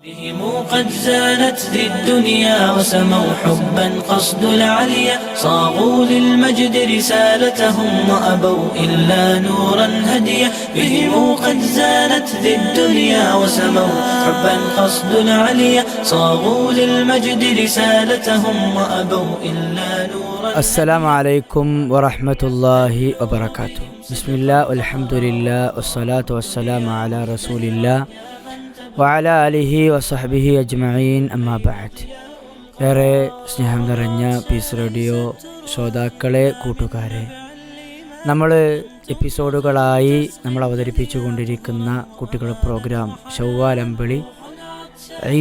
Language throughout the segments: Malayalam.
بهم قد زانت ذي الدنيا وسموا حبا قصد العليا صاغوا للمجد رسالتهم وأبوا إلا نورا هديا بهم قد زانت ذي الدنيا وسموا حبا قصد العليا صاغوا للمجد رسالتهم وأبوا إلا نورا. السلام عليكم ورحمة الله وبركاته. بسم الله والحمد لله والصلاة والسلام على رسول الله വഅല ആലിഹി വസഹ്ബിഹി അജ്മഈൻ അമ്മാ ബഅദ്. ഏറെ സ്നേഹം നിറഞ്ഞ പീസ് റേഡിയോ ശ്രോതാക്കളെ, കൂട്ടുകാരെ, നമ്മൾ എപ്പിസോഡുകളായി നമ്മൾ അവതരിപ്പിച്ചു കൊണ്ടിരിക്കുന്ന കുട്ടികളുടെ പ്രോഗ്രാം ഷവ്വാൽ അമ്പിളി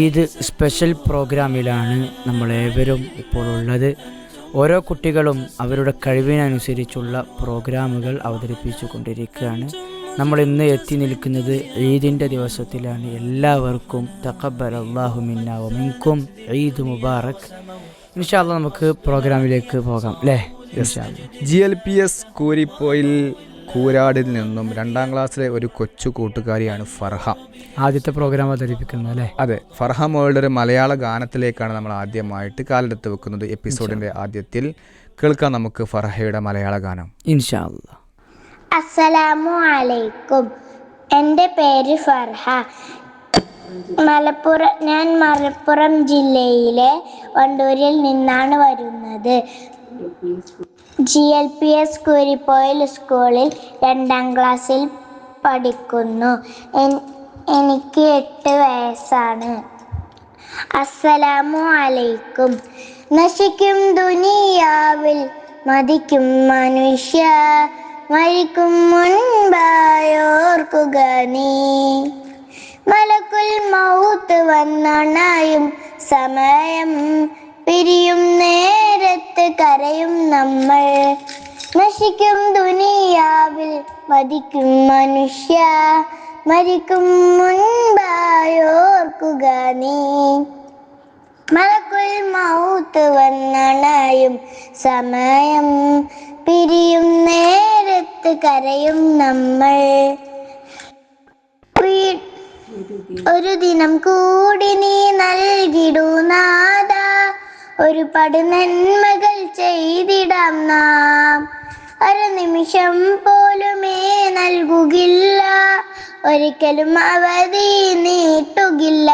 ഈദ് സ്പെഷ്യൽ പ്രോഗ്രാമിലാണ് നമ്മളേവരും ഇപ്പോൾ ഉള്ളത്. ഓരോ കുട്ടികളും അവരുടെ കഴിവിനനുസരിച്ചുള്ള പ്രോഗ്രാമുകൾ അവതരിപ്പിച്ചു കൊണ്ടിരിക്കുകയാണ്. നമ്മൾ ഇന്ന് എത്തി നിൽക്കുന്നത് ഈദിൻ്റെ ദിവസത്തിലാണ്. എല്ലാവർക്കും തഖബ്ബലല്ലാഹു മിന്നാ വ മിൻകും ഈദ് മുബാറക്. ഇൻഷാ അല്ലാഹ് നമുക്ക് പ്രോഗ്രാമിലേക്ക് പോകാം അല്ലേ? GLPS കൂരിപ്പോയിൽ കൂരാടിൽ നിന്നും 2ാം ക്ലാസ്സിലെ ഒരു കൊച്ചു കൂട്ടുകാരിയാണ് ഫർഹ. ആദ്യത്തെ പ്രോഗ്രാം അവതരിപ്പിക്കുന്നത് അല്ലേ? അതെ, ഫർഹ മോളുടെ ഒരു മലയാള ഗാനത്തിലേക്കാണ് നമ്മൾ ആദ്യമായിട്ട് കാലെടുത്ത് വെക്കുന്നത്. എപ്പിസോഡിൻ്റെ ആദ്യത്തിൽ കേൾക്കാം നമുക്ക് ഫർഹയുടെ മലയാള ഗാനം. ഇൻഷാ അല്ലാഹ്. അസ്സലാമു അലൈക്കും. എൻ്റെ പേര് ഫർഹ. ഞാൻ മലപ്പുറം ജില്ലയിലെ വണ്ടൂരിൽ നിന്നാണ് വരുന്നത്. GLPS കൂരിപ്പോയിൽ സ്കൂളിൽ 2ാം ക്ലാസ്സിൽ പഠിക്കുന്നു. എനിക്ക് 8 വയസ്സാണ്. അസ്സലാമു അലൈക്കും. നശിക്കും ദുനിയാവിൽ മതിക്കും മനുഷ്യ, മരിക്കും മുൻപായോർക്കുക നീ. മലക്കുൽ മൗത്ത് വന്നണയും സമയം, പിരിയും നേരത്ത് കരയും നമ്മൾ. നശിക്കും ദുനിയാവിൽ മതിക്കും മനുഷ്യ, മരിക്കും മുൻപായോർക്കുക നീ. മലക്കുൽ മൗത്ത് വന്നണയും സമയം, പിരിയും നേരത്ത് കരയും നമ്മൾ. ഒരു ദിനം കൂടി നീ നൽകിടൂ നാഥ, ഒരു പട് നന്മകൾ ചെയ്തിടാം നാം. ഒരു നിമിഷം പോലുമേ നൽകുകില്ല, ഒരിക്കലും അവധി നീട്ടുകില്ല.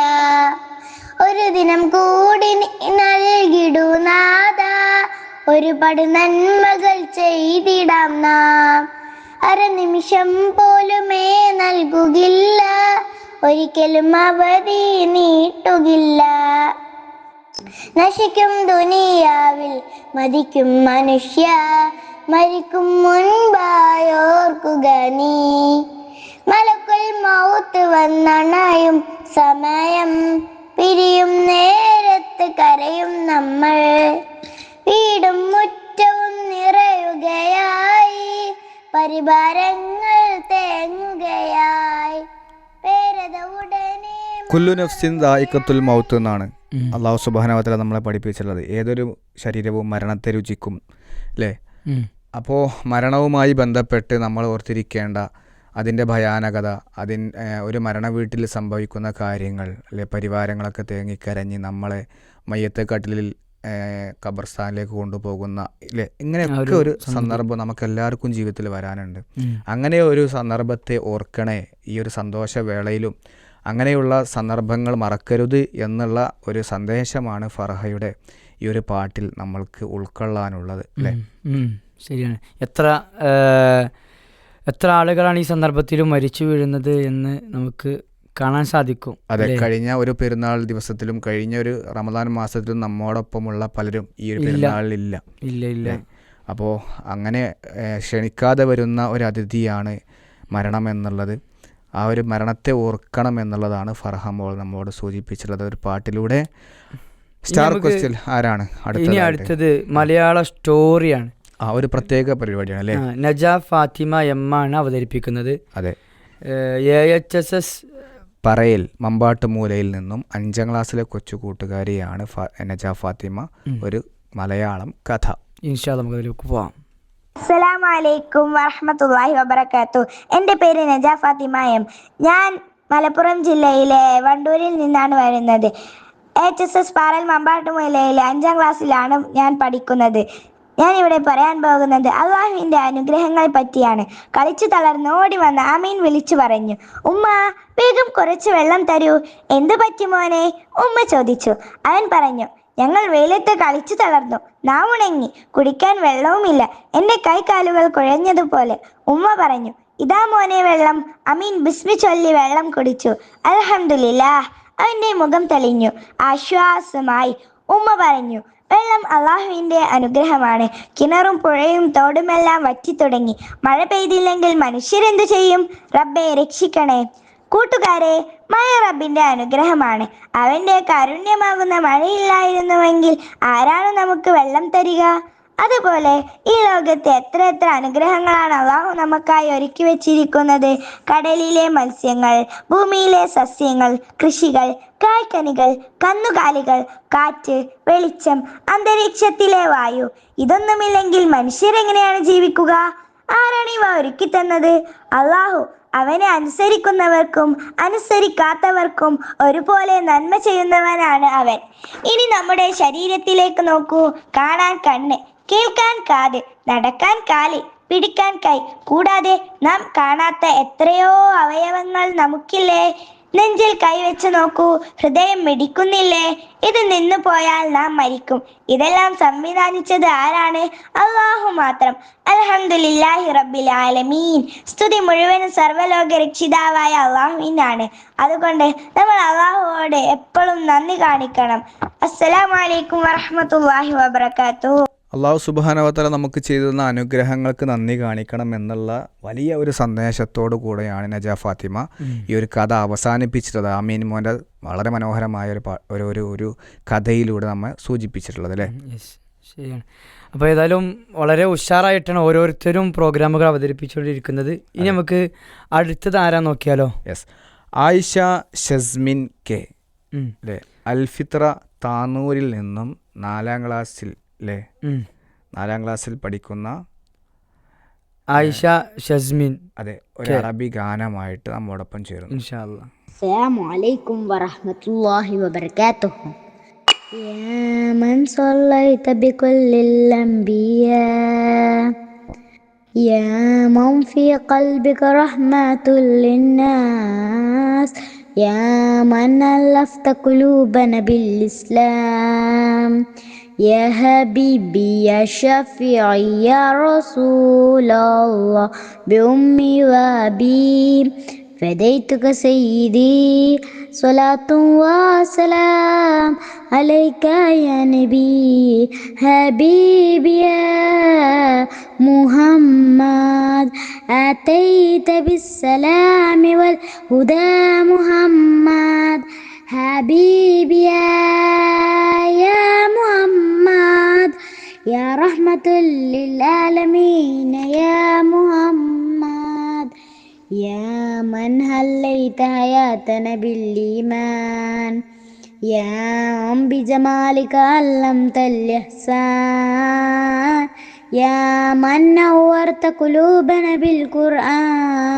ഒരു ദിനം കൂടി നീ നൽകിടൂ നാഥ, ഒരു പട് നന്മകൾ ചെയ്തിടാം നാം. നിമിഷം പോലുമേ നൽകുകില്ല, ഒരിക്കലും അവധി നീട്ടുകില്ല. നശിക്കും ദുനിയാവിൽ മതിക്കും മനുഷ്യ, മരിക്കും മുൻപായോർക്കുക നീ. മലക്കുൽ മൗത്ത് വന്നണയും സമയം, പിരിയും നേരത്ത് കരയും നമ്മൾ. വീടും മുറ്റവും നിറയുകയായി, പരിഭാരങ്ങൾ തേങ്ങുകയായി. കുല്ലു നഫ്സിൻ ദായിഖത്തുൽ മൗത്ത് എന്നാണ് അല്ലാഹു സുബ്ഹാനഹു വ തആല നമ്മളെ പഠിപ്പിച്ചിട്ടുള്ളത്. ഏതൊരു ശരീരവും മരണത്തെ രുചിക്കും അല്ലേ? അപ്പോൾ മരണവുമായി ബന്ധപ്പെട്ട് നമ്മൾ ഓർത്തിരിക്കേണ്ട അതിൻ്റെ ഭയാനകത, ഒരു മരണ വീട്ടിൽ സംഭവിക്കുന്ന കാര്യങ്ങൾ അല്ലെ, പരിവാരങ്ങളൊക്കെ തേങ്ങിക്കരഞ്ഞ് നമ്മളെ മയ്യത്തെ കട്ടിലിൽ ഖബർസ്ഥാനിലേക്ക് കൊണ്ടുപോകുന്ന ഇല്ലേ, ഇങ്ങനെയൊക്കെ ഒരു സന്ദർഭം നമുക്ക് എല്ലാവർക്കും ജീവിതത്തിൽ വരാനുണ്ട്. അങ്ങനെ ഒരു സന്ദർഭത്തെ ഓർക്കണേ ഈ ഒരു സന്തോഷവേളയിലും. അങ്ങനെയുള്ള സന്ദർഭങ്ങൾ മറക്കരുത് എന്നുള്ള ഒരു സന്ദേശമാണ് ഫർഹയുടെ ഈ ഒരു പാട്ടിൽ നമ്മൾക്ക് ഉൾക്കൊള്ളാനുള്ളത് അല്ലേ? ശരിയാണ്. എത്ര ആളുകളാണ് ഈ സന്ദർഭത്തിലും മരിച്ചു വീഴുന്നത് എന്ന് നമുക്ക് കാണാൻ സാധിക്കും. അതെ, കഴിഞ്ഞ ഒരു പെരുന്നാൾ ദിവസത്തിലും കഴിഞ്ഞ ഒരു റമദാൻ മാസത്തിലും നമ്മോടൊപ്പമുള്ള പലരും ഈ ഒരു പെരുന്നാളിലില്ല. ഇല്ല. അപ്പോൾ അങ്ങനെ ക്ഷണിക്കാതെ വരുന്ന ഒരു അതിഥിയാണ് മരണം എന്നുള്ളത്. ആ ഒരു മരണത്തെ ഓർക്കണം എന്നുള്ളതാണ് ഫർഹ മോൾ നമ്മളോട് സൂചിപ്പിച്ചിട്ടുള്ളത് ഒരു പാട്ടിലൂടെ. സ്റ്റാർ ക്വസ്റ്റ്യൻ ആരാണ് അടുത്തത്? മലയാള സ്റ്റോറിയാണ്. ഒരു പ്രത്യേക പരിപാടിയാണ് അല്ലേ? നജാ ഫാത്തിമ എം ആണ് അവതരിപ്പിക്കുന്നത്. അതെ, AHSS പറയൽ മമ്പാട്ടുമൂലയിൽ നിന്നും 5ാം ക്ലാസ്സിലെ കൊച്ചു കൂട്ടുകാരിയാണ് നജാ ഫാത്തിമ. ഒരു മലയാളം കഥ. ഇൻഷാ അല്ലാഹ് നമുക്ക് അതിലേക്ക് പോവാം. അസ്സലാമു അലൈക്കും വറഹ്മത്തുള്ളാഹി വബറകാതുഹു. എൻ്റെ പേര് നജാ ഫാത്തിമ എം. ഞാൻ മലപ്പുറം ജില്ലയിലെ വണ്ടൂരിൽ നിന്നാണ് വരുന്നത്. HSS പാറൽ മമ്പാട്ടുമുലയിലെ 5ാം ക്ലാസ്സിലാണ് ഞാൻ പഠിക്കുന്നത്. ഞാൻ ഇവിടെ പറയാൻ പോകുന്നത് അള്ളാഹുവിൻ്റെ അനുഗ്രഹങ്ങൾ പറ്റിയാണ്. കളിച്ചു തളർന്നോടി വന്ന് ആമീൻ വിളിച്ചു പറഞ്ഞു. ഉമ്മ, വേഗം കുറച്ച് വെള്ളം തരൂ. എന്തു പറ്റി മോനെ? ഉമ്മ ചോദിച്ചു. അവൻ പറഞ്ഞു, ഞങ്ങൾ വെയിലത്ത് കളിച്ചു തളർന്നു, നാവുണങ്ങി, കുടിക്കാൻ വെള്ളവുമില്ല, എൻ്റെ കൈകാലുകൾ കുഴഞ്ഞതുപോലെ. ഉമ്മ പറഞ്ഞു, ഇതാ മോനെ വെള്ളം. അമീൻ ബിസ്മി ചൊല്ലി വെള്ളം കുടിച്ചു. അൽഹംദുലില്ലാഹ്, അവൻ്റെ മുഖം തെളിഞ്ഞു, ആശ്വാസമായി. ഉമ്മ പറഞ്ഞു, വെള്ളം അള്ളാഹുവിൻ്റെ അനുഗ്രഹമാണ്. കിണറും പുഴയും തോടുമെല്ലാം വറ്റിത്തുടങ്ങി. മഴ പെയ്തില്ലെങ്കിൽ മനുഷ്യരെന്തു ചെയ്യും? റബ്ബെ രക്ഷിക്കണേ. കൂട്ടുകാരെ, മഴ റബ്ബിൻ്റെ അനുഗ്രഹമാണ്. അവൻ്റെ കാരുണ്യമാകുന്ന മഴയില്ലായിരുന്നുവെങ്കിൽ ആരാണ് നമുക്ക് വെള്ളം തരിക? അതുപോലെ ഈ ലോകത്ത് എത്ര എത്ര അനുഗ്രഹങ്ങളാണ് അള്ളാഹു നമുക്കായി ഒരുക്കി വെച്ചിരിക്കുന്നത്. കടലിലെ മത്സ്യങ്ങൾ, ഭൂമിയിലെ സസ്യങ്ങൾ, കൃഷികൾ, കായ്ക്കനികൾ, കന്നുകാലികൾ, കാറ്റ്, വെളിച്ചം, അന്തരീക്ഷത്തിലെ വായു. ഇതൊന്നുമില്ലെങ്കിൽ മനുഷ്യരെങ്ങനെയാണ് ജീവിക്കുക? ആരാണ് ഇവ ഒരുക്കി തന്നത്? അള്ളാഹു. അവനെ അനുസരിക്കുന്നവർക്കും അനുസരിക്കാത്തവർക്കും ഒരുപോലെ നന്മ ചെയ്യുന്നവനാണ് അവൻ. ഇനി നമ്മുടെ ശരീരത്തിലേക്ക് നോക്കൂ. കാണാൻ കണ്ണ്, കേൾക്കാൻ കാത്, നടക്കാൻ കാല്, പിടിക്കാൻ കൈ, കൂടാതെ നാം കാണാത്ത എത്രയോ അവയവങ്ങൾ നമുക്കില്ലേ? നെഞ്ചിൽ കൈവച്ച് നോക്കൂ, ഹൃദയം മിടിക്കുന്നില്ലേ? ഇത് നിന്നു പോയാൽ നാം മരിക്കും. ഇതെല്ലാം സംവിധാനിച്ചത് ആരാണ്? അള്ളാഹു മാത്രം. അൽഹംദുലില്ലാഹി റബ്ബിൽ ആലമീൻ. സ്തുതി മുഴുവനും സർവ്വലോക രക്ഷിതാവായ അള്ളാഹുവിനാണ്. അതുകൊണ്ട് നമ്മൾ അള്ളാഹുവോട് എപ്പോഴും നന്ദി കാണിക്കണം. അസ്സലാമു അലൈക്കും വറഹ്മത്തുള്ളാഹി വബറകാതുഹു. അള്ളാഹു സുബ്ഹാനഹു വ തആല നമുക്ക് ചെയ്തു തന്ന അനുഗ്രഹങ്ങൾക്ക് നന്ദി കാണിക്കണം എന്നുള്ള വലിയ ഒരു സന്ദേശത്തോടു കൂടെയാണ് നജാ ഫാത്തിമ ഈ ഒരു കഥ അവസാനിപ്പിച്ചിട്ടുള്ളത്. ആമീൻ മോൻ്റെ വളരെ മനോഹരമായ ഒരു കഥയിലൂടെ നമ്മെ സൂചിപ്പിച്ചിട്ടുള്ളത് അല്ലേ? ശരിയാണ്. അപ്പോൾ ഏതായാലും വളരെ ഉഷാറായിട്ടാണ് ഓരോരുത്തരും പ്രോഗ്രാമുകൾ അവതരിപ്പിച്ചുകൊണ്ടിരിക്കുന്നത്. ഇനി നമുക്ക് അടുത്തത് ആരാ നോക്കിയാലോ? യെസ്, ആയിഷ ഷസ്മിൻ കെ അല്ലേ, അൽഫിത്ര താനൂരിൽ നിന്നും 4ാം ക്ലാസ്സിൽ അല്ലേ, 4ാം ക്ലാസ്സിൽ പഠിക്കുന്ന ആയിഷ ഷസ്മിൻ. അതെ, ഒരു അറബി ഗാനമായിട്ട് നമ്മോടൊപ്പം ചേരുന്നു ഇൻഷാ അല്ലാഹ്. അസ്സലാമു അലൈക്കും വറഹ്മത്തുള്ളാഹി വബറകാതുഹു. യാ മൻ സല്ലൈത ബികുല്ലിൽ അംബിയാ യാ മൻ ഫീ ഖൽബിക റഹ്മത്തുൽ ലിന്നാസ് യാ മൻ അല്ലഫ്ത ഖുലൂബന ബിൽ ഇസ്ലാം يا حبيبي يا شفيعي يا رسول الله بأمي وأبي فديتك سيدي صلاة وسلام عليك يا نبي حبيبي يا محمد أتيت بالسلام والهدى محمد حبيبي يا محمد يا رحمة للعالمين يا محمد يا من هليت حياتنا بالإيمان يا من بجمالك علمت الإحسان يا من نورت قلوبنا بالقرآن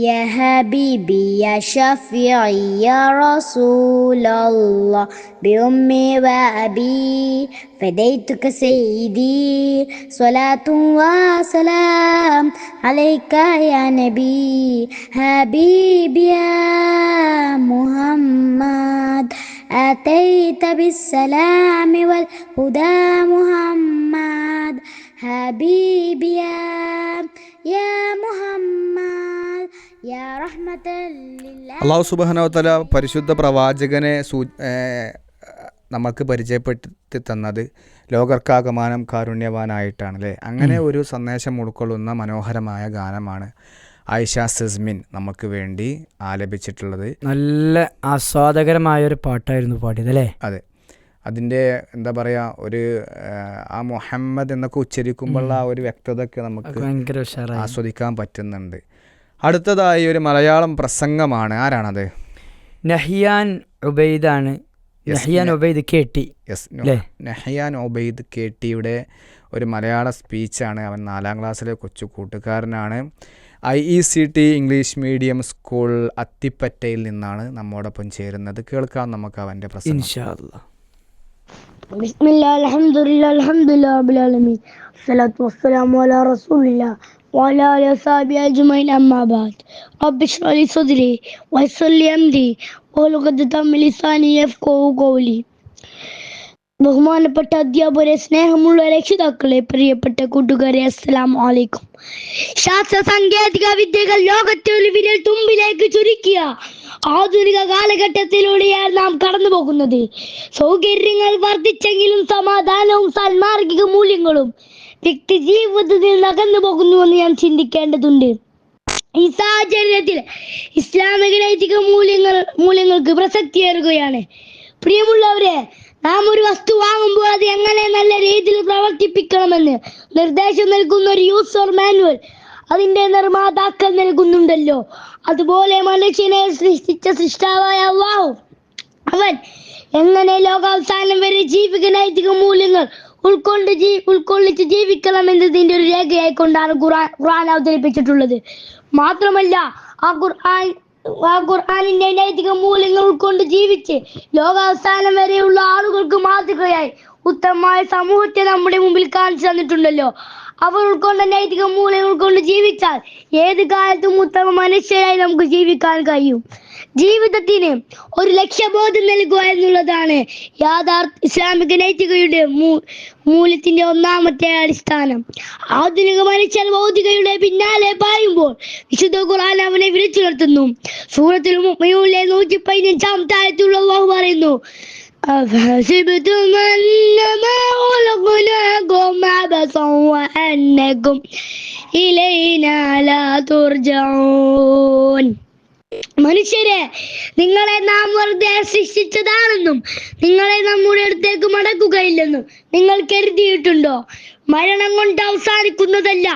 يا حبيبي يا شفيعي يا رسول الله بأمي وأبي فديتك سيدي صلاة وسلام عليك يا نبي حبيبي يا محمد أتيت بالسلام والهدى محمد حبيبي يا محمد يا رحمة لله. അള്ളാഹു സുബ്ഹാനഹു വ തആല പരിശുദ്ധ പ്രവാചകനെ നമുക്ക് പരിചയപ്പെടുത്തി തന്നത് ലോകർക്കാകമാനം കാരുണ്യവാനായിട്ടാണ് അല്ലേ? അങ്ങനെ ഒരു സന്ദേശം ഉൾക്കൊള്ളുന്ന മനോഹരമായ ഗാനമാണ് ആയിഷ ഷസ്മിൻ നമുക്ക് വേണ്ടി ആലപിച്ചിട്ടുള്ളത്. നല്ല ആസ്വാദകരമായൊരു പാട്ടായിരുന്നു പാടിയത് അല്ലേ? അതെ, അതിൻ്റെ എന്താ പറയുക, ഒരു ആ മുഹമ്മദ് എന്നൊക്കെ ഉച്ചരിക്കുമ്പോഴുള്ള ആ ഒരു വ്യക്തതയൊക്കെ നമുക്ക് ഭയങ്കര ആസ്വദിക്കാൻ പറ്റുന്നുണ്ട്. അടുത്തതായി ഒരു മലയാളം പ്രസംഗമാണ്. ആരാണത്? നഹിയാൻ ഉബൈദാണ്. നഹിയാൻ ഉബൈദ് കേട്ടി. യെസ്, നഹിയാൻ ഉബൈദ് കേട്ടിയുടെ ഒരു മലയാള സ്പീച്ചാണ്. അവൻ 4ാം ക്ലാസ്സിലെ കൊച്ചു കൂട്ടുകാരനാണ്. IECT ഇംഗ്ലീഷ് മീഡിയം സ്കൂൾ അത്തിപ്പറ്റയിൽ നിന്നാണ് നമ്മോടൊപ്പം ചേരുന്നത്. കേൾക്കാം നമുക്ക് അവൻ്റെ പ്രസംഗം. ഇൻഷാ അല്ലാഹ്. ബിസ്മില്ലാ അൽഹംദുലില്ലാ റബ്ബിൽ ആലമീൻ സ്വലാത്തു വസ്സലാമു അലാ റസൂലില്ലാ വഅലാ ആലിഹി വസഹ്ബിഹി അജ്മഈൻ അമ്മാ ബഅദ് റബ്ബി ഇശ്റഹ് ലി സദ്രി വയസ്സിർ ലി അംരി വഹ്ലുൽ ഉഖ്ദതം മിൻ ലിസാനി യഫ്ഖഹു ഖൗലി. ബഹുമാനപ്പെട്ട അധ്യാപകരെ, സ്നേഹമുള്ള രക്ഷിതാക്കളെ, പ്രിയപ്പെട്ട കൂട്ടുകാരെ, അസ്സലാമു അലൈക്കും. ശാസ്ത്ര സാങ്കേതിക വിദ്യകൾ ലോകത്തെ ഒരു വിരൽ തുമ്പിലേക്ക് ചുരുക്കിയ ആധുനിക കാലഘട്ടത്തിലൂടെയാണ് നാം കടന്നു പോകുന്നത്. സൗകര്യങ്ങൾ വർദ്ധിച്ചെങ്കിലും സമാധാനവും സാൻമാർഗിക മൂല്യങ്ങളും വ്യക്തി ജീവിതത്തിൽ നകന്നു പോകുന്നുവെന്ന് ഞാൻ ചിന്തിക്കേണ്ടതുണ്ട്. ഈ സാഹചര്യത്തിൽ ഇസ്ലാമിക നൈതിക മൂല്യങ്ങൾക്ക് പ്രസക്തിയേറുകയാണ്. പ്രിയമുള്ളവരെ, നാം ഒരു വസ്തു വാങ്ങുമ്പോൾ അത് എങ്ങനെ നല്ല രീതിയിൽ പ്രവർത്തിപ്പിക്കണമെന്ന് നിർദ്ദേശം നൽകുന്ന ഒരു യൂസർ മാനുവൽ അതിന്റെ നിർമ്മാതാക്കൾ നൽകുന്നുണ്ടല്ലോ. അതുപോലെ മനുഷ്യനെ സൃഷ്ടിച്ച സൃഷ്ടാവായ അല്ലാഹു, അവൻ എങ്ങനെ ലോകാവസാനം വരെ ജീവിക നൈതിക മൂല്യങ്ങൾ ഉൾക്കൊള്ളിച്ച് ജീവിക്കണമെന്നതിന്റെ ഒരു രേഖയായി കൊണ്ടാണ് ഖുർആൻ അവതരിപ്പിച്ചിട്ടുള്ളത്. മാത്രമല്ല, ആ ഖുർആനിന്റെ നൈതിക മൂല്യങ്ങൾ ഉൾക്കൊണ്ട് ജീവിച്ച് ലോകാവസാനം വരെയുള്ള ആളുകൾക്ക് മാതൃകയായി ഉത്തമമായ സമൂഹത്തെ നമ്മുടെ മുമ്പിൽ കാണിച്ചു തന്നിട്ടുണ്ടല്ലോ. അവർ ഉൾക്കൊണ്ട നൈതിക മൂല്യങ്ങൾ ഉൾക്കൊണ്ട് ജീവിച്ചാൽ ഏത് കാലത്തും ഉത്തമ മനുഷ്യരായി നമുക്ക് ജീവിക്കാൻ കഴിയും. ജീവിതത്തിന് ഒരു ലക്ഷ്യബോധം നൽകുക എന്നുള്ളതാണ് ഇസ്ലാമിക നൈതികയുടെ മൂല്യത്തിന്റെ ഒന്നാമത്തെ അടിസ്ഥാനം. ആധുനിക മനുഷ്യർ ഭൗതികയുടെ പിന്നാലെ പായുമ്പോൾ വിശുദ്ധ ഖുർആൻ അവനെ വിളിച്ചുണർത്തുന്നു. സൂറത്തുൽ മുഅ്മിനൂനിലെ 115 ആയത്തിൽ അല്ലാഹു പറയുന്നു, أفحسبتم أنما خلقناكم عبثا وأنكم إلينا لا ترجعون. മനുഷ്യരെ, നിങ്ങളെ നാം വെറുതെ സൃഷ്ടിച്ചതാണെന്നും നിങ്ങളെ നമ്മുടെ അടുത്തേക്ക് മടക്കുകയില്ലെന്നും നിങ്ങൾ കരുതിയിട്ടുണ്ടോ? മരണം കൊണ്ട് അവസാനിക്കുന്നതല്ല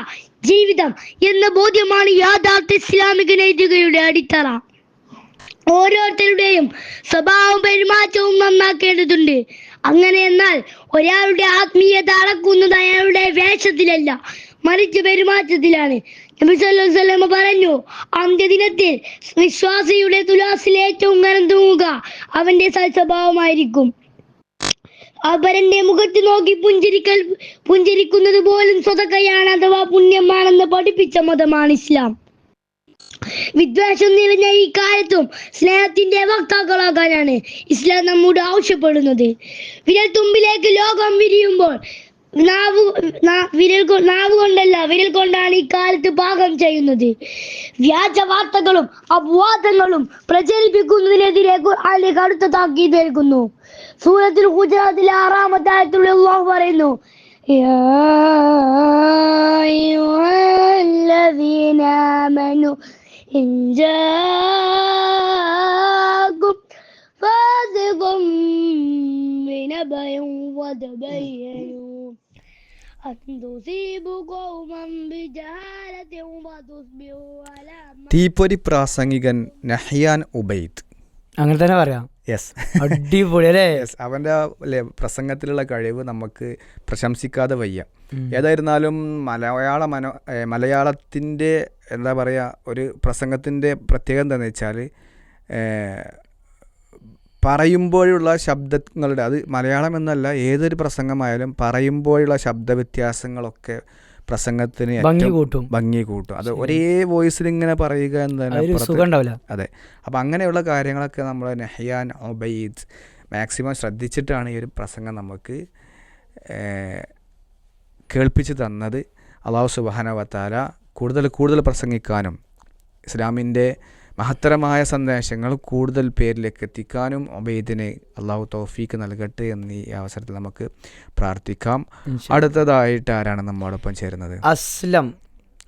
ജീവിതം എന്ന ബോധ്യമാണ് യഥാർത്ഥ ഇസ്ലാമിക നൈതികയുടെ അടിത്തറ. ഓരോരുത്തരുടെയും സ്വഭാവവും പെരുമാറ്റവും നന്നാക്കേണ്ടതുണ്ട്. അങ്ങനെ എന്നാൽ ഒരാളുടെ ആത്മീയത അളക്കുന്നത് അയാളുടെ വേഷത്തിലല്ല, മറിച്ച് പെരുമാറ്റത്തിലാണ്. നബി സല്ലല്ലാഹു അലൈഹി വസല്ലം പറഞ്ഞു, അന്ത്യദിനത്തിൽ വിശ്വാസിയുടെ തുലാസിൽ ഏറ്റവും കനം തൂങ്ങുക അവന്റെ സൽസ്വഭാവമായിരിക്കും. അവരന്റെ മുഖത്ത് നോക്കി പുഞ്ചിരിക്കുന്നത് പോലും സ്വതക്കയാണ് അഥവാ പുണ്യമാണെന്ന് പഠിപ്പിച്ച മതമാണ് ഇസ്ലാം. വിദ്വേഷം നിറഞ്ഞ ഈ കാലത്തും സ്നേഹത്തിന്റെ വക്താക്കളാകാനാണ് ഇസ്ലാം നമ്മോട് ആവശ്യപ്പെടുന്നത്. വിരൽ തുമ്പിലേക്ക് ലോകം വിരിയുമ്പോൾ വിരൽ കൊണ്ടാണ് ഈ കാലത്ത് പാകം ചെയ്യുന്നത്. വ്യാജ വാർത്തകളും അപവാദങ്ങളും പ്രചരിപ്പിക്കുന്നതിനെതിരെ ഖുർആനിലെ കടുത്ത താക്കീത് നൽകുന്നു. സൂറത്തുൽ ഹുജറാത്തിലെ 6-ാമത്തെ ആയത്തിൽ അല്ലാഹു പറയുന്നു, യാ അയ്യുഹല്ലദീന ആമനൂ ഇൻ ജാഅകും ഫാസിഖും ബിനബഇൻ വതബയ്യനൂ അൻ തുസീബു ഖൗമൻ ബിജഹാലത്തിൻ ഫതുസ്ബിഹു അലാ മാ. തീപ്പൊരി പ്രാസംഗികൻ നഹ്യാൻ ഉബൈദ്, അങ്ങനെ തന്നെ പറയാം. യെസ്, അടിപൊളി അല്ലേ? യെസ്, അവൻ്റെ പ്രസംഗത്തിലുള്ള കഴിവ് നമുക്ക് പ്രശംസിക്കാതെ വയ്യ. ഏതായിരുന്നാലും മലയാളത്തിൻ്റെ എന്താ പറയുക, ഒരു പ്രസംഗത്തിൻ്റെ പ്രത്യേകത എന്താണെന്ന് വെച്ചാൽ പറയുമ്പോഴുള്ള ശബ്ദങ്ങളുടെ, അത് മലയാളം എന്നല്ല ഏതൊരു പ്രസംഗമായാലും പറയുമ്പോഴുള്ള ശബ്ദ വ്യത്യാസങ്ങളൊക്കെ പ്രസംഗത്തിന് ഭംഗി കൂട്ടും. അത് ഒരേ വോയിസിൽ ഇങ്ങനെ പറയുക എന്നതിന് അതെ. അപ്പം അങ്ങനെയുള്ള കാര്യങ്ങളൊക്കെ നമ്മൾ നഹ്യാൻ ഉബൈദ് മാക്സിമം ശ്രദ്ധിച്ചിട്ടാണ് ഈ ഒരു പ്രസംഗം നമുക്ക് കേൾപ്പിച്ച് തന്നത്. അല്ലാഹു സുബ്ഹാനഹു വ തആല കൂടുതൽ പ്രസംഗിക്കാനും ഇസ്ലാമിൻ്റെ മഹത്തരമായ സന്ദേശങ്ങൾ കൂടുതൽ പേരിലേക്ക് എത്തിക്കാനും ഉബൈദിന് അള്ളാഹു തൗഫീക്ക് നൽകട്ടെ എന്ന് ഈ അവസരത്തിൽ നമുക്ക് പ്രാർത്ഥിക്കാം. അടുത്തതായിട്ട് ആരാണ് നമ്മോടൊപ്പം ചേരുന്നത്? അസ്ലം,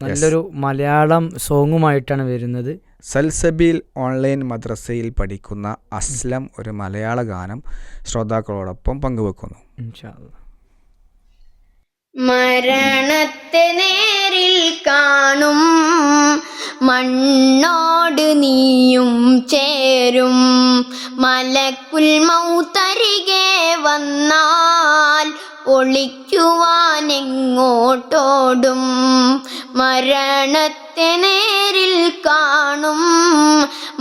നല്ലൊരു മലയാളം സോങ്ങുമായിട്ടാണ് വരുന്നത്. സൽസബീൽ ഓൺലൈൻ മദ്രസയിൽ പഠിക്കുന്ന അസ്ലം ഒരു മലയാള ഗാനം ശ്രോതാക്കളോടൊപ്പം പങ്കുവെക്കുന്നു. ഇൻഷാ അല്ലാഹ്. മരണത്തെ നേരിൽ കാണും മണ്ണോട് നീയും ചേരും, മലക്കുൽ മൗത്തരികെ വന്നാൽ ഒളിക്കുവാനെങ്ങോട്ടോടും. മരണത്തെ മരണത്തെ നേരിൽ കാണും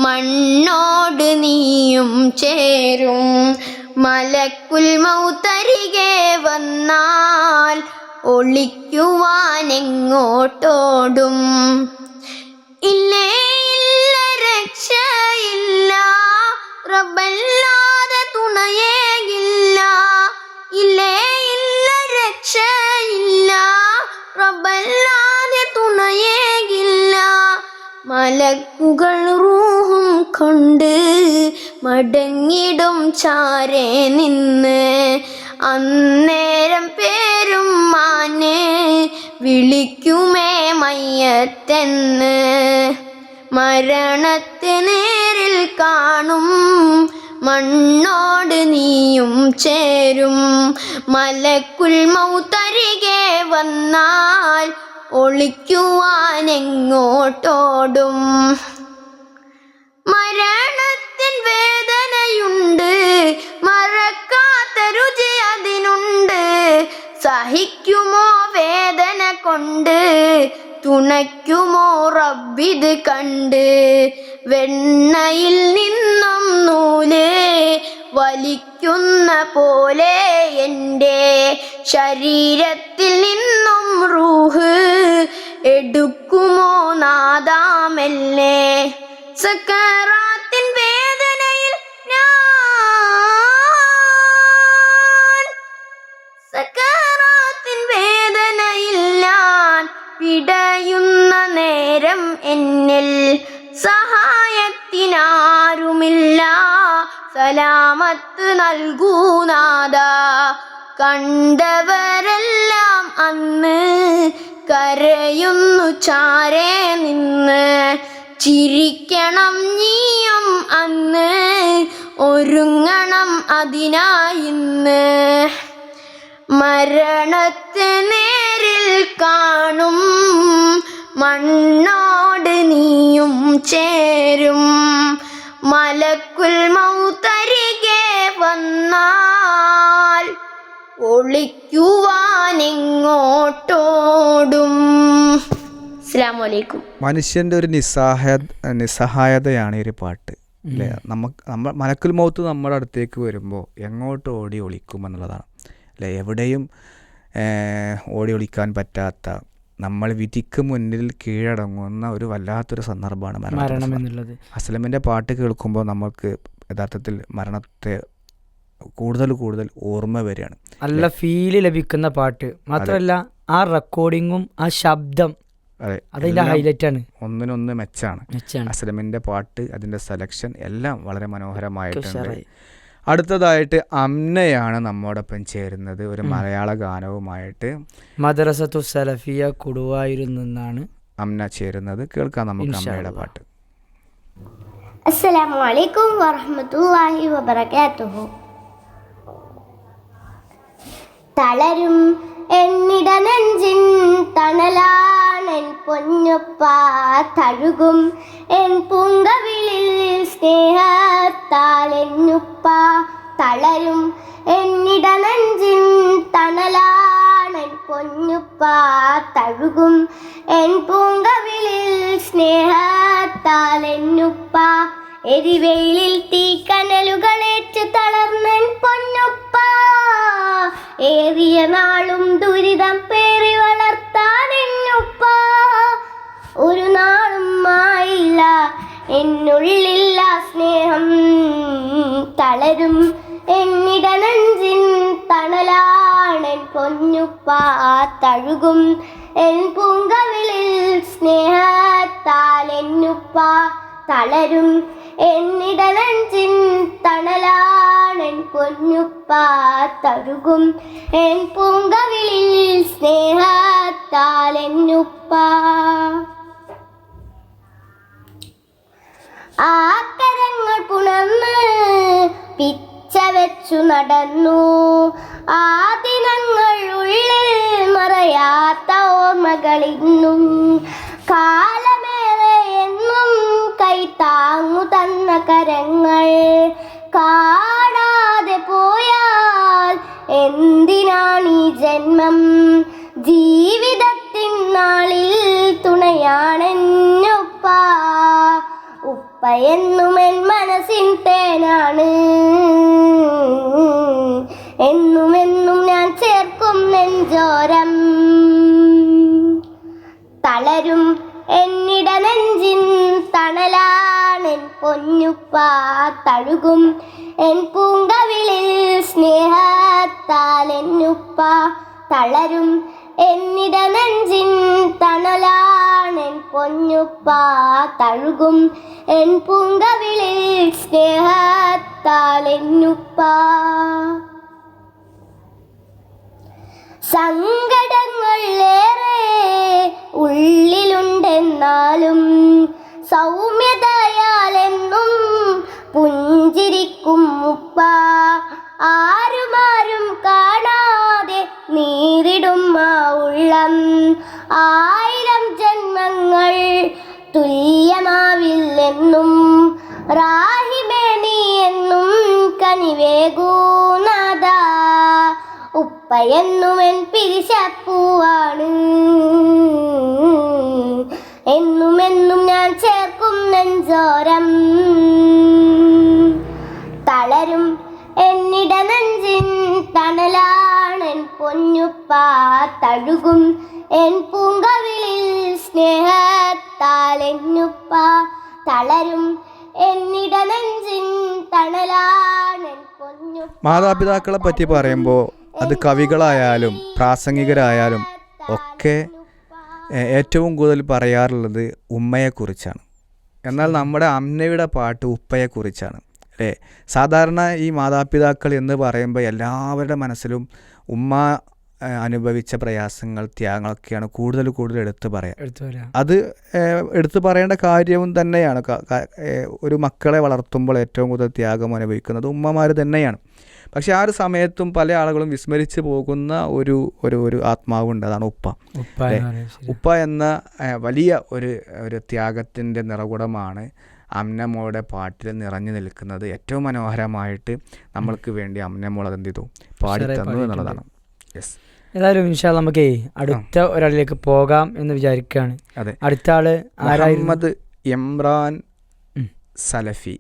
മണ്ണോട് നീയും ചേരും മലക്കുൽ മൗത്തരികെ വന്നാൽ ഒളിക്കുവാനെങ്ങോട്ടോടും ഇല്ലേ ഇല്ല രക്ഷയില്ല റബ്ബല്ലാതെ തുണയേകില്ല ഇല്ലേ ഇല്ല രക്ഷയില്ല റബ്ബല്ലാതെ തുണയേകില്ല മലക്കുകൾ റൂഹും കൊണ്ട് മടങ്ങിടും ചാരേ നിന്ന് അന്നേരം പേരും മാനെ വിളിക്കുമേ മയ്യത്തെന്ന് മരണത്തെ നേരിൽ കാണും മണ്ണോട് നീയും ചേരും മലക്കുൽ മൗത്തരികെ വന്നാൽ ഒളിക്കുവാനെങ്ങോട്ടോടും മരണത്തിൻ വേദനയുണ്ട് മറക്കാത്ത രുചി അതിനുണ്ട് സഹിക്കുമോ വേദന കൊണ്ട് തുണയ്ക്കുമോ റബ്ബിത് കണ്ട് വെണ്ണയിൽ നിന്നും നൂല് വലിക്കുന്ന പോലെ എൻ്റെ ശരീരത്തിൽ നിന്നും റൂഹ് എടുക്കുമോ നാദാമെല്ലേ സക്കറാത്തിൻ വേദനയിൽ സക്കറാത്തിൻ വേദനയിൽ ഞാൻ പിടയുന്ന നേരം എന്നിൽ സഹായത്തിനാരുമില്ല സലാമത്ത് നൽകൂനാദ കണ്ടവരെല്ലാം അന്ന് കരയുന്നു ചാരേ നിന്ന് ചിരിക്കണം നീയും അന്ന് ഒരുങ്ങണം അതിനായിന്ന് മരണത്തെ നേരിൽ കാണും മണ്ണോട് നീയും ചേരും മലക്കുൽ മൗത്തരികെ വന്നാൽ ഒളിക്കുവാനെങ്ങോട്ടോടും. അസ്സലാമു അലൈക്കും. മനുഷ്യൻ്റെ ഒരു നിസ്സഹായതയാണ് ഈ ഒരു പാട്ട് അല്ലേ. നമ്മൾ മലക്കുൽ മൗത്ത് നമ്മുടെ അടുത്തേക്ക് വരുമ്പോൾ എങ്ങോട്ട് ഓടി ഒളിക്കുമെന്നുള്ളതാണ് അല്ലേ. എവിടെയും ഓടി ഒളിക്കാൻ പറ്റാത്ത നമ്മൾ വിധിക്ക് മുന്നിൽ കീഴടങ്ങുന്ന ഒരു വല്ലാത്തൊരു സന്ദർഭമാണ് മരണം എന്നുള്ളത്. അസ്ലമിൻ്റെ പാട്ട് കേൾക്കുമ്പോൾ നമുക്ക് യഥാർത്ഥത്തിൽ മരണത്തെ കൂടുതൽ ഓർമ്മ വരികയാണ്. നല്ല ഫീല് ലഭിക്കുന്ന പാട്ട് മാത്രമല്ല ആ റെക്കോർഡിങ്ങും ആ ശബ്ദം അതിൻ്റെ ഹൈലൈറ്റ് ആണ്. ഒന്നിനൊന്ന് മെച്ചാണ് അസ്ലമിൻ്റെ പാട്ട്. അതിൻ്റെ സെലക്ഷൻ എല്ലാം വളരെ മനോഹരമായിട്ടുണ്ട്. അടുത്തതായിട്ട് അമ്നയാണ് നമ്മോടൊപ്പം ചേരുന്നത് ഒരു മലയാള ഗാനവുമായിട്ട്. മദ്രസത്തു സലഫിയ കൊടുവായൂരിൽ നിന്നാണ് അമ്ന ചേരുന്നത്. കേൾക്കാം നമുക്ക് അമ്മയുടെ പാട്ട്. അസ്സലാമു അലൈക്കും വറഹ്മത്തുള്ളാഹി വബറകാതുഹു. തളരും എന്നിട നെഞ്ചിൻ തണലാണെൻ പൊന്നുപ്പ, തഴുകും എൻ പൂങ്കവിളിൽ സ്നേഹത്താൽ എന്നുപ്പ. തളരും എന്നിട നെഞ്ചിൻ തണലാണെൻ പൊന്നുപ്പ, തഴുകും എൻ പൂങ്കവിളിൽ സ്നേഹത്താൽ എന്നുപ്പ. എരിവെയിലിൽ തീക്കനലുകളേറ്റ് തളർന്നൻ പൊന്നുപ്പ, ഏറിയ നാളും ദുരിതം പേറി വളർത്താൻ എന്നുപ്പ. ഒരു നാളും ആയില്ല എന്നുള്ളില്ല സ്നേഹം, തളരും എന്നിട നെഞ്ചിൻ തണലാണെൻ പൊന്നുപ്പ, തഴുകും എൻ പൂങ്കവിളിൽ സ്നേഹത്താൽ എന്നുപ്പ. തളരും എന്നിട നെഞ്ചിൻ തണലാണെൻ പൊന്നുപ്പ, തഴുകും എൻ പൂങ്കവിളിൽ സ്നേഹത്താൽ എന്നുപ്പ. ആ കരങ്ങൾ പുണർന്ന് പിച്ച വെച്ചു നടന്നു, ആ ദിനങ്ങൾ ഉള്ളിൽ മറയാത്ത ഓർമ്മകളിന്നും. കാലമേറെ എന്നും കൈത്താങ്ങു തന്ന കരങ്ങൾ കാടാതെ പോയാൽ എന്തിനാണീ ജന്മം. ജീവിതത്തിൻ നാളിൽ തുണയാണെൻ പ്രിയനാണ്. എന്നുമെന്നും ഞാൻ ചേർക്കും നെഞ്ചോരം. തളരും എന്നിട നെഞ്ചിൻ തണലാണെൻ പൊന്നുപ്പ. തഴുകും എൻ പൂങ്കവിളിൽ സ്നേഹത്താൽ എന്നുപ്പ. തളരും എന്നിട നെഞ്ചിൻ തണലാണെൻ പൊന്നുപ്പ. തഴുകും എൻ പൂങ്കവിളിൽ സ്നേഹത്താൽ എന്നുപ്പ. സങ്കടങ്ങൾ ഏറെ ഉള്ളിലുണ്ടെന്നാലും സൗമ്യതയാലെന്നും പുഞ്ചിരിക്കും ഉപ്പ. ആരുമാരും കാണാതെ നീറിടും ആ ഉള്ളം. 1000 ജന്മങ്ങൾ തുല്യമാവില്ലെന്നും റാഹിമേ നീ എന്നും കനിവേകൂനാഥ. ഉപ്പയെന്നും എൻ പിരിശപ്പൂവാണ്. എന്നുമെന്നും ഞാൻ ചേർക്കും നെഞ്ചോരം. തളരും എന്നിട നെഞ്ചിൻ തണലാണെൻ പൊന്നുപ്പ. തഴുകും എൻ പൂങ്കവിളിൽ സ്നേഹത്താൽ എന്നുപ്പ. തളരും എന്നിട നെഞ്ചിൻ തണലാണെൻ പൊന്നുപ്പ. മാതാപിതാക്കളെ പറ്റി പറയുമ്പോൾ അത് കവികളായാലും പ്രാസംഗികരായാലും ഒക്കെ ഏറ്റവും കൂടുതൽ പറയാറുള്ളത് ഉമ്മയെക്കുറിച്ചാണ്. എന്നാൽ നമ്മുടെ അമ്മയുടെ പാട്ട് ഉപ്പയെക്കുറിച്ചാണ് അല്ലേ. സാധാരണ ഈ മാതാപിതാക്കൾ എന്ന് പറയുമ്പോൾ എല്ലാവരുടെ മനസ്സിലും ഉമ്മ അനുഭവിച്ച പ്രയാസങ്ങൾ ത്യാഗങ്ങളൊക്കെയാണ് കൂടുതൽ എടുത്തു പറയാം. അത് എടുത്തു പറയേണ്ട കാര്യവും തന്നെയാണ്. ഒരു മക്കളെ വളർത്തുമ്പോൾ ഏറ്റവും കൂടുതൽ ത്യാഗം അനുഭവിക്കുന്നത് ഉമ്മമാർ തന്നെയാണ്. പക്ഷെ ആ ഒരു സമയത്തും പല ആളുകളും വിസ്മരിച്ച് പോകുന്ന ഒരു ആത്മാവുണ്ട്, അതാണ് ഉപ്പ. ഉപ്പ എന്ന വലിയ ഒരു ത്യാഗത്തിൻ്റെ നിറകുടമാണ് അമ്നമോളുടെ പാട്ടിൽ നിറഞ്ഞു നിൽക്കുന്നത്. ഏറ്റവും മനോഹരമായിട്ട് നമ്മൾക്ക് വേണ്ടി അമ്നമോൾ അതെന്ത് ചെയ്തു പാടിത്തന്നു എന്നുള്ളതാണ്. യെസ്, ഏതായാലും ഇൻഷാ അല്ലാഹ് നമുക്ക് അടുത്ത ഒരാളിലേക്ക് പോകാം എന്ന് വിചാരിക്കുകയാണ്. അതെ, അടുത്ത ആള് മുഹമ്മദ് ഇമ്രാൻ സലഫി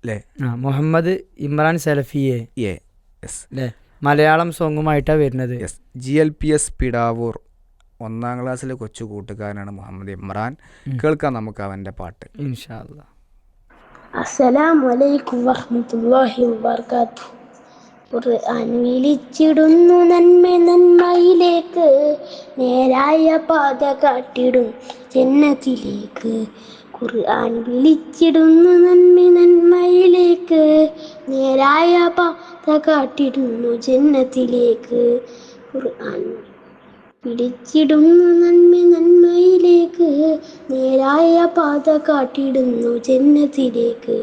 അല്ലേ? മുഹമ്മദ് ഇമ്രാൻ സലഫിയെ അല്ലേ, മലയാളം സോങ്ങുമായിട്ടാണ് വരുന്നത്. GLPS പിടാവൂർ 1ാം ക്ലാസ്സിലെ കൊച്ചു കൂട്ടുകാരനാണ് മുഹമ്മദ് ഇമ്രാൻ. കേൾക്കാം നമുക്ക് അവൻ്റെ പാട്ട് ഇൻഷാ അല്ലാഹ്. അസ്സലാമു അലൈക്കും വറഹ്മത്തുള്ളാഹി വബറകാതുഹു. ഖുർആൻ വിളിച്ചിടുന്നു നന്മയിലേക്ക്, നേരായ പാത കാട്ടിടും ജന്നത്തിലേക്ക്. ഖുർആൻ വിളിച്ചിടുന്നു നന്മയിലേക്ക്, നേരായ പാത കാട്ടിടുന്നു ജന്നത്തിലേക്ക്. ഖുർആൻ പിടിച്ചിടുന്നു നന്മയിലേക്ക്, നേരായ പാത കാട്ടിടുന്നു ജന്നത്തിലേക്ക്.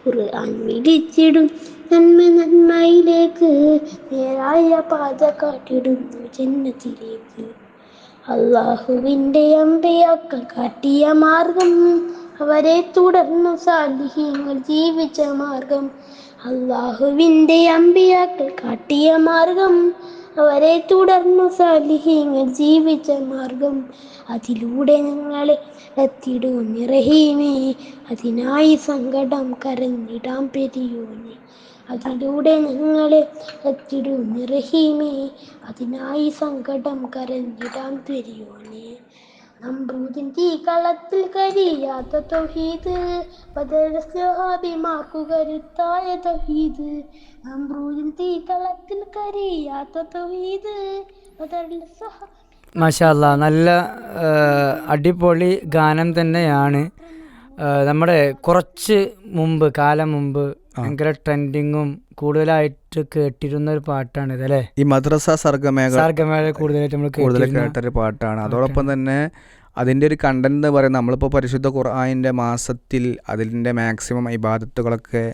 ഖുർആൻ വിളിച്ചിടും നന്മയിലേക്ക്, നേരായ പാത കാട്ടിടുന്നു ജന്നത്തിലേക്ക്. അല്ലാഹുവിൻ്റെ അമ്പിയാക്കൾ കാട്ടിയ മാർഗം, അവരെ തുടർന്നു സാലിഹീങ്ങൾ ജീവിച്ച മാർഗം. അല്ലാഹുവിൻ്റെ അമ്പിയാക്കൾ കാട്ടിയ മാർഗം, അവരെ തുടർന്നു സാലിഹീങ്ങൾ ജീവിച്ച മാർഗം. അതിലൂടെ ഞങ്ങളെ എത്തിടും റഹീമേ, അതിനായി സങ്കടം കരഞ്ഞിടാം പെരിയോനെ. അതിലൂടെ ഞങ്ങളെ എത്തിടും റഹീമേ, അതിനായി സങ്കടം കരഞ്ഞിടാം പെരിയോനെ. നമ്രൂദിൻ തീകളത്തിൽ കരിയാത്ത തൗഹീദ്, ബദർ സ്വഹാബിമാർക്കു കരുത്തായ തൗഹീദ്. നമ്രൂദിൻ തീകളത്തിൽ കരിയാത്ത തൗഹീദ്, ബദർ സ്വഹാബി. മാഷാ അല്ലാഹ്, നല്ല അടിപൊളി ഗാനം തന്നെയാണ്. നമ്മുടെ കുറച്ച് കാലം മുമ്പ് ഭയങ്കര ട്രെൻഡിങ്ങും കൂടുതലായിട്ട് കേട്ടിരുന്ന ഒരു പാട്ടാണ് ഇതല്ലേ, ഈ മദ്രസ സർഗമേള കൂടുതലായിട്ട് നമ്മൾ കേട്ടൊരു പാട്ടാണ്. അതോടൊപ്പം തന്നെ അതിൻ്റെ ഒരു കണ്ടന്റ് എന്ന് പറയുന്നത്, നമ്മളിപ്പോൾ പരിശുദ്ധ ഖുർആനിൻ്റെ മാസത്തിൽ അതിൻ്റെ മാക്സിമം ഇബാദത്തുകളൊക്കെ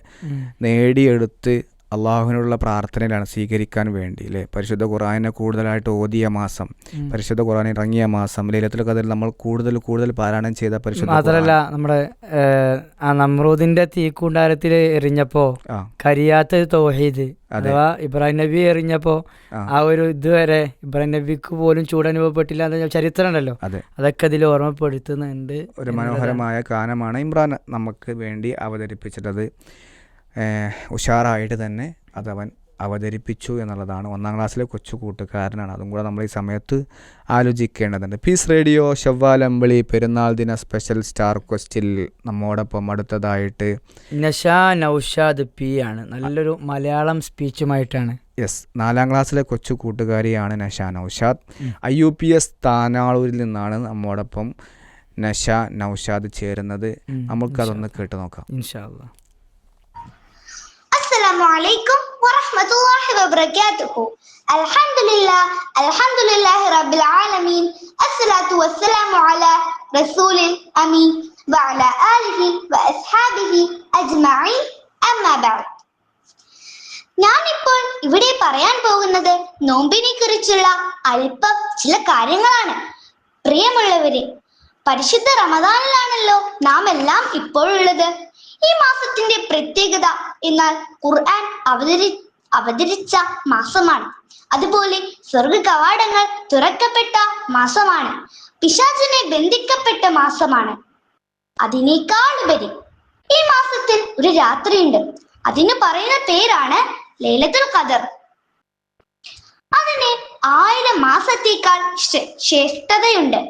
നേടിയെടുത്ത് അള്ളാഹുവിനുള്ള പ്രാർത്ഥനയിലാണ് സ്വീകരിക്കാൻ വേണ്ടി അല്ലേ. പരിശുദ്ധ ഖുർആനെ കൂടുതലായിട്ട് ഓതിയ മാസം, പരിശുദ്ധ ഖുർആൻ ഇറങ്ങിയ മാസം, ലൈലത്തുൽ ഖദറിൽ നമ്മൾ കൂടുതൽ പാരായണം ചെയ്ത പരിശുദ്ധ. മാത്രമല്ല നമ്മുടെ ആ നമ്രൂദിന്റെ തീക്കുണ്ടാരത്തിൽ എറിഞ്ഞപ്പോ കരിയാത്ത തൗഹീദ് അഥവാ ഇബ്രാഹിം നബി എറിഞ്ഞപ്പോ ആ ഒരു ഇതുവരെ ഇബ്രാഹിം നബിക്ക് പോലും ചൂടനുഭവപ്പെട്ടില്ല എന്ന ചരിത്രം ഉണ്ടല്ലോ, അതൊക്കെ അതിൽ ഓർമ്മപ്പെടുത്തുന്നുണ്ട്. ഒരു മനോഹരമായ ഗാനമാണ് ഇമ്രാൻ നമുക്ക് വേണ്ടി അവതരിപ്പിച്ചിട്ടത്. ഉഷാറായിട്ട് തന്നെ അതവൻ അവതരിപ്പിച്ചു എന്നുള്ളതാണ്. 1ാം ക്ലാസ്സിലെ കൊച്ചു കൂട്ടുകാരനാണ്. അതും കൂടെ നമ്മൾ ഈ സമയത്ത് ആലോചിക്കേണ്ടതുണ്ട്. പീസ് റേഡിയോ ഷവ്വാൽ അമ്പളി പെരുന്നാൾ ദിന സ്പെഷ്യൽ സ്റ്റാർ ക്വസ്റ്റിൽ നമ്മോടൊപ്പം അടുത്തതായിട്ട് നഷാ നൗഷാദ് പി ആണ്. നല്ലൊരു മലയാളം സ്പീച്ചുമായിട്ടാണ്. യെസ്, 4ാം ക്ലാസ്സിലെ കൊച്ചു കൂട്ടുകാരിയാണ് നഷാ നൗഷാദ്. IUPS താനാളൂരിൽ നിന്നാണ് നമ്മോടൊപ്പം നഷാ നൗഷാദ് ചേരുന്നത്. നമുക്കതൊന്ന് കേട്ട് നോക്കാം ഇൻഷാ അല്ലാഹ്. അസ്സലാമു അലൈക്കും വറഹ്മത്തുള്ളാഹി വബറകാതുഹു. അൽഹംദുലില്ലാഹി റബ്ബിൽ ആലമീൻ. അസ്സലാത്തു വസ്സലാമു അലാ റസൂലിൽ അമീൻ വഅലാ ആലിഹി വഅസ്ഹാബിഹി അജ്മഈൻ. അമ്മാ ബഅദ്. ഞാനിപ്പോൾ ഇവിടെ പറയാൻ പോകുന്നത് നോമ്പിനെ കുറിച്ചുള്ള അല്പം ചില കാര്യങ്ങളാണ്. പ്രിയമുള്ളവരെ, പരിശുദ്ധ റമദാനിലാണല്ലോ നാം എല്ലാം ഇപ്പോഴുള്ളത്. ഈ മാസത്തിന്റെ പ്രത്യേകത എന്നാൽ ഖുർആൻ അവതരിച്ച മാസമാണ്. അതുപോലെ സ്വർഗ കവാടങ്ങൾ തുറക്കപ്പെട്ട മാസമാണ്. പിശാചിനെ ബന്ധിക്കപ്പെട്ട മാസമാണ്. അതിനേക്കാളുപരി ഈ മാസത്തിൽ ഒരു രാത്രിയുണ്ട്. അതിന് പറയുന്ന പേരാണ് ലൈലത്തുൽ ഖദർ. അതിന് 1000 മാസത്തേക്കാൾ ശ്രേഷ്ഠതയുണ്ട്.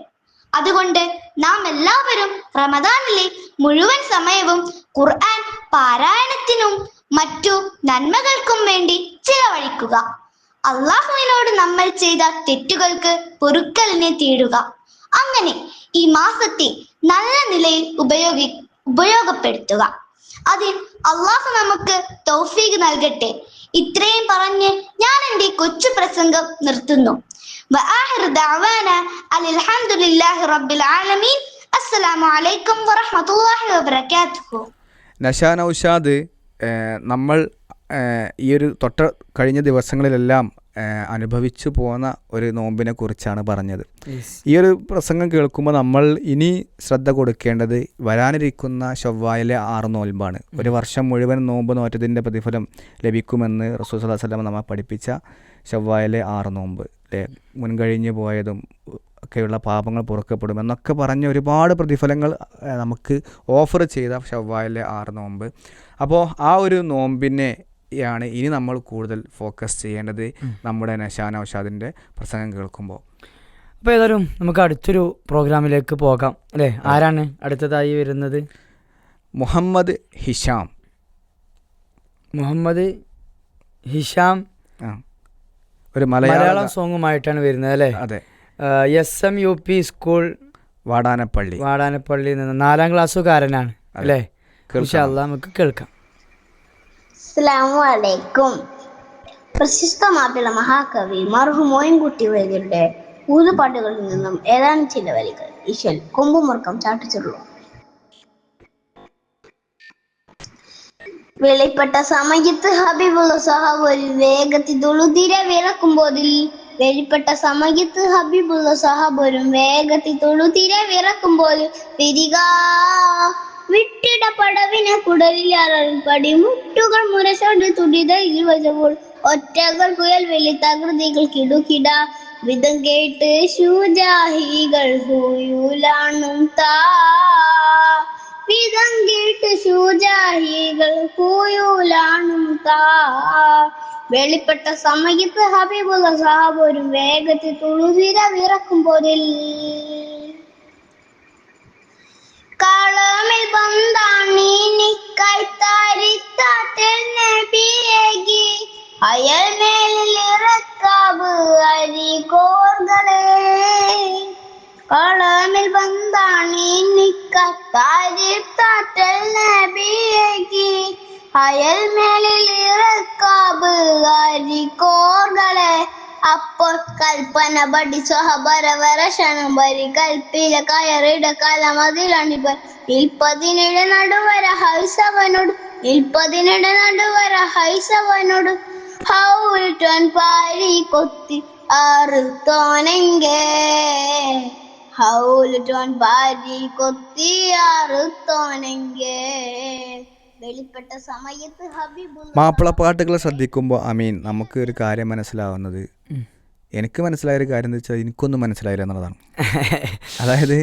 അതുകൊണ്ട് നാം എല്ലാവരും റമദാനിലെ മുഴുവൻ സമയവും ഖുർആൻ പാരായണത്തിനും മറ്റു നന്മകൾക്കും വേണ്ടി ചിലവഴിക്കുക. അള്ളാഹുവിനോട് നമ്മൾ ചെയ്ത തെറ്റുകൾക്ക് പൊറുക്കലിനെ തേടുക. അങ്ങനെ ഈ മാസത്തെ നല്ല നിലയിൽ ഉപയോഗപ്പെടുത്തുക. അതിൽ അള്ളാഹു നമുക്ക് തൗഫീഖ് നൽകട്ടെ. ഇത്രയും പറഞ്ഞ് ഞാൻ എൻ്റെ കൊച്ചു പ്രസംഗം നിർത്തുന്നു. വആഖിറു ദഅവാന അൽഹംദുലില്ലാഹി റബ്ബിൽ ആലമീൻ. അസ്സലാമു അലൈക്കും വറഹ്മത്തുള്ളാഹി വബറകാതുഹു. നഷാ നൗഷാദ് നമ്മൾ ഈ ഒരു കഴിഞ്ഞ ദിവസങ്ങളിലെല്ലാം അനുഭവിച്ചു പോന്ന ഒരു നോമ്പിനെ കുറിച്ചാണ് പറഞ്ഞത്. ഈ ഒരു പ്രസംഗം കേൾക്കുമ്പോൾ നമ്മൾ ഇനി ശ്രദ്ധ കൊടുക്കേണ്ടത് വരാനിരിക്കുന്ന ഷവ്വാലിലെ 6 നോൽമ്പാണ്. ഒരു വർഷം മുഴുവൻ നോമ്പ് നോറ്റതിൻ്റെ പ്രതിഫലം ലഭിക്കുമെന്ന് റസൂൽ സ്വല്ലല്ലാഹു അലൈഹി വസല്ലം നമ്മെ പഠിപ്പിച്ച ഷവ്വാലിലെ 6 നോമ്പ് അല്ലേ, മുൻകഴിഞ്ഞു പോയതും ഒക്കെയുള്ള പാപങ്ങൾ പൊറുക്കപ്പെടും എന്നൊക്കെ പറഞ്ഞ ഒരുപാട് പ്രതിഫലങ്ങൾ നമുക്ക് ഓഫർ ചെയ്ത ഷവ്വാലിലെ 6 നോമ്പ്. അപ്പോൾ ആ ഒരു നോമ്പിനെ യാണ് ഇനി നമ്മൾ കൂടുതൽ ഫോക്കസ് ചെയ്യേണ്ടത് നമ്മുടെ നഷാ നൗഷാദിൻ്റെ പ്രസംഗം കേൾക്കുമ്പോൾ. അപ്പോൾ ഏതായാലും നമുക്ക് അടുത്തൊരു പ്രോഗ്രാമിലേക്ക് പോകാം അല്ലേ. ആരാണ് അടുത്തതായി വരുന്നത്? മുഹമ്മദ് ഹിഷാം. ഒരു മലയാളം സോങ്ങുമായിട്ടാണ് വരുന്നത് അല്ലേ. അതെ. SMUP സ്കൂൾ വാടാനപ്പള്ളി നിന്ന് 4ാം ക്ലാസ്സുകാരനാണ് അല്ലേ. ഇൻഷാ അല്ലാഹ് നമുക്ക് കേൾക്കാം. അസ്സലാമു അലൈക്കും. പ്രശസ്തമായിട്ടുള്ള മഹാകവി മർഹൂം മോയിൻകുട്ടി വൈദ്യരുടെ ഊതുപാട്ടുകളിൽ നിന്നും ഏതാനും ചില വരികൾ. ഈശ്വൽ കൊമ്പുമുറുക്കം ചാട്ടിച്ചുള്ളൂ. വെളിപ്പെട്ട സമയത്ത് ഹബീബുള്ള സഹാബ് ഒരു വേഗത്തിൽ തൊഴുതിര വിറക്കുമ്പോതിൽ വെളിപ്പെട്ട സമയത്ത് ഹബീബുള്ള സഹാബ് ഒരു വേഗത്തിൽ തൊഴുതിര വിറക്കുമ്പോൾ തിരിക വിട്ടിട പടവിനെ കുടലിൽ പടിമുട്ടുകൾ മുരശോട് തുടിതയിൽ വച്ചപ്പോൾ ഒറ്റകൾ കുയൽ വെളി തകൃതികൾ കിടുകിട വിധം കേട്ട് ശൂജാഹികൾ ഹൂയൂലാണും വിധം കേട്ട് ശൂജാഹികൾ ഹൂയൂലാണും വെളിപ്പെട്ട സമയത്ത് ഹബീബുള്ള സഹാബ് ഒരു വേഗത്തിൽ തുളുതിര വിറക്കുമ്പോതിൽ കളമിൽ ബന്ധാണിക്കായ്ത്താരിത്താറ്റൽ നബിയേകി അയൽമേലിറക്കാവ് അരികോർകളെ. കളമിൽ ബന്ധാണിക്കായ്ത്താരിത്താറ്റൽ നബിയേകി അയൽമേലിറക്കാവ് അരികോർകളെ. അപ്പോൾ കൽപ്പന ബടി സ്വഹബരവരശനം വരി കൽപ്പില കയറിട കലമതിലണിപ്പർ 17 നടുവര ഹൈസവനോട് ഹൗൽട്ടോൻ പാരി കൊത്തി അറുത്തോനെങ്കേ. വെളിപ്പെട്ട സമയത്ത് ഹബീബുള്ള മാപ്പിളപ്പാട്ടുകൾ ശ്രദ്ധിക്കുമ്പോൾ നമുക്ക് ഒരു കാര്യം മനസ്സിലാവുന്നത്, എനിക്ക് മനസ്സിലായൊരു കാര്യം എന്ന് വെച്ചാൽ എനിക്കൊന്നും മനസ്സിലായില്ല എന്നുള്ളതാണ്. അതായത്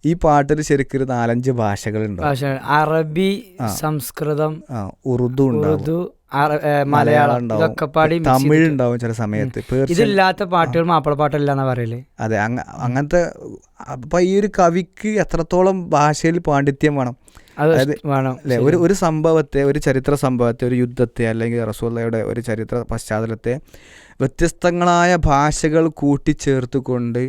ഈ പാട്ടിൽ ശരിക്കും ഒരു 4-5 ഭാഷകളുണ്ടാവും. ഭാഷ അറബി, സംസ്കൃതം, ഉറുദു ഉറുദു, മലയാളം, ഇതൊക്കെ പാടി തമിഴ് ഉണ്ടാവും ചില സമയത്ത്. ഇതില്ലാത്ത പാട്ടുകൾ മാപ്പിളപ്പാട്ടല്ല എന്നാ പറയല്. അതെ, അങ്ങനത്തെ. അപ്പൊ ഈ ഒരു കവിക്ക് എത്രത്തോളം ഭാഷയിൽ പാണ്ഡിത്യം വേണം. അതായത് അല്ലെ, ഒരു സംഭവത്തെ, ഒരു ചരിത്ര സംഭവത്തെ, ഒരു യുദ്ധത്തെ അല്ലെങ്കിൽ റസൂലുള്ളാഹിയുടെ ഒരു ചരിത്ര പശ്ചാത്തലത്തെ വ്യത്യസ്തങ്ങളായ ഭാഷകൾ കൂട്ടിച്ചേർത്തുകൊണ്ട്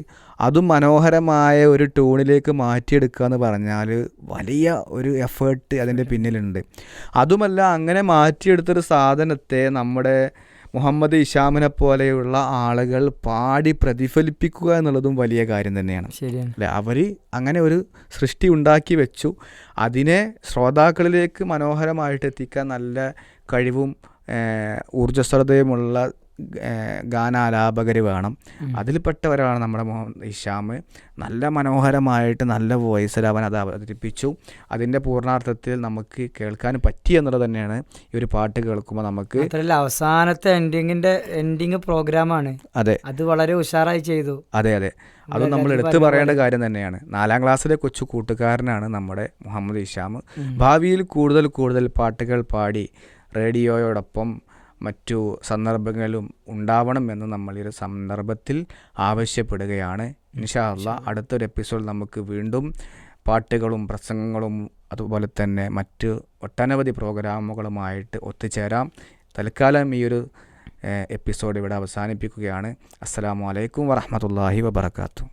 അതും മനോഹരമായ ഒരു ടൂണിലേക്ക് മാറ്റിയെടുക്കുക എന്ന് പറഞ്ഞാൽ വലിയ ഒരു എഫേർട്ട് അതിൻ്റെ പിന്നിലുണ്ട്. അതുമല്ല, അങ്ങനെ മാറ്റിയെടുത്തൊരു സാധനത്തെ നമ്മുടെ മുഹമ്മദ് ഹിഷാമിനെ പോലെയുള്ള ആളുകൾ പാടി പ്രതിഫലിപ്പിക്കുക എന്നുള്ളതും വലിയ കാര്യം തന്നെയാണ്. അല്ലേ, അവർ അങ്ങനെ ഒരു സൃഷ്ടി ഉണ്ടാക്കി വെച്ചു. അതിനെ ശ്രോതാക്കളിലേക്ക് മനോഹരമായിട്ട് എത്തിക്കാൻ നല്ല കഴിവും ഊർജ്ജസ്വലതയുമുള്ള ഗാനാലാപകർ വേണം. അതിൽപ്പെട്ട ഒരാളാണ് നമ്മുടെ മുഹമ്മദ് ഹിഷാം. നല്ല മനോഹരമായിട്ട് നല്ല വോയിസിൽ അവൻ അത് അവതരിപ്പിച്ചു. അതിൻ്റെ പൂർണ്ണാർത്ഥത്തിൽ നമുക്ക് കേൾക്കാൻ പറ്റി എന്നുള്ളത് തന്നെയാണ് ഈ ഒരു പാട്ട് കേൾക്കുമ്പോൾ നമുക്ക്. അവസാനത്തെ എൻഡിങ് പ്രോഗ്രാമാണ്. അതെ, അത് വളരെ ഉഷാറായി ചെയ്തു. അതെ, അത് നമ്മൾ എടുത്തു പറയേണ്ട കാര്യം തന്നെയാണ്. 4ാം ക്ലാസ്സിലെ കൊച്ചു കൂട്ടുകാരനാണ് നമ്മുടെ മുഹമ്മദ് ഹിഷാം. ഭാവിയിൽ കൂടുതൽ പാട്ടുകൾ പാടി റേഡിയോയോടൊപ്പം മറ്റു സന്ദർഭങ്ങളും ഉണ്ടാവണമെന്ന് നമ്മൾ ഈ ഒരു സന്ദർഭത്തിൽ ആവശ്യപ്പെടുകയാണ്. ഇൻഷാ അല്ലാഹ് അടുത്തൊരു എപ്പിസോഡ് നമുക്ക് വീണ്ടും പാട്ടുകളും പ്രസംഗങ്ങളും അതുപോലെ തന്നെ മറ്റ് ഒട്ടനവധി പ്രോഗ്രാമുകളുമായിട്ട് ഒത്തുചേരാം. തൽക്കാലം ഈ ഒരു എപ്പിസോഡ് ഇവിടെ അവസാനിപ്പിക്കുകയാണ്. അസ്സലാമു അലൈക്കും വറഹ്മത്തുള്ളാഹി വബറകാതുഹു.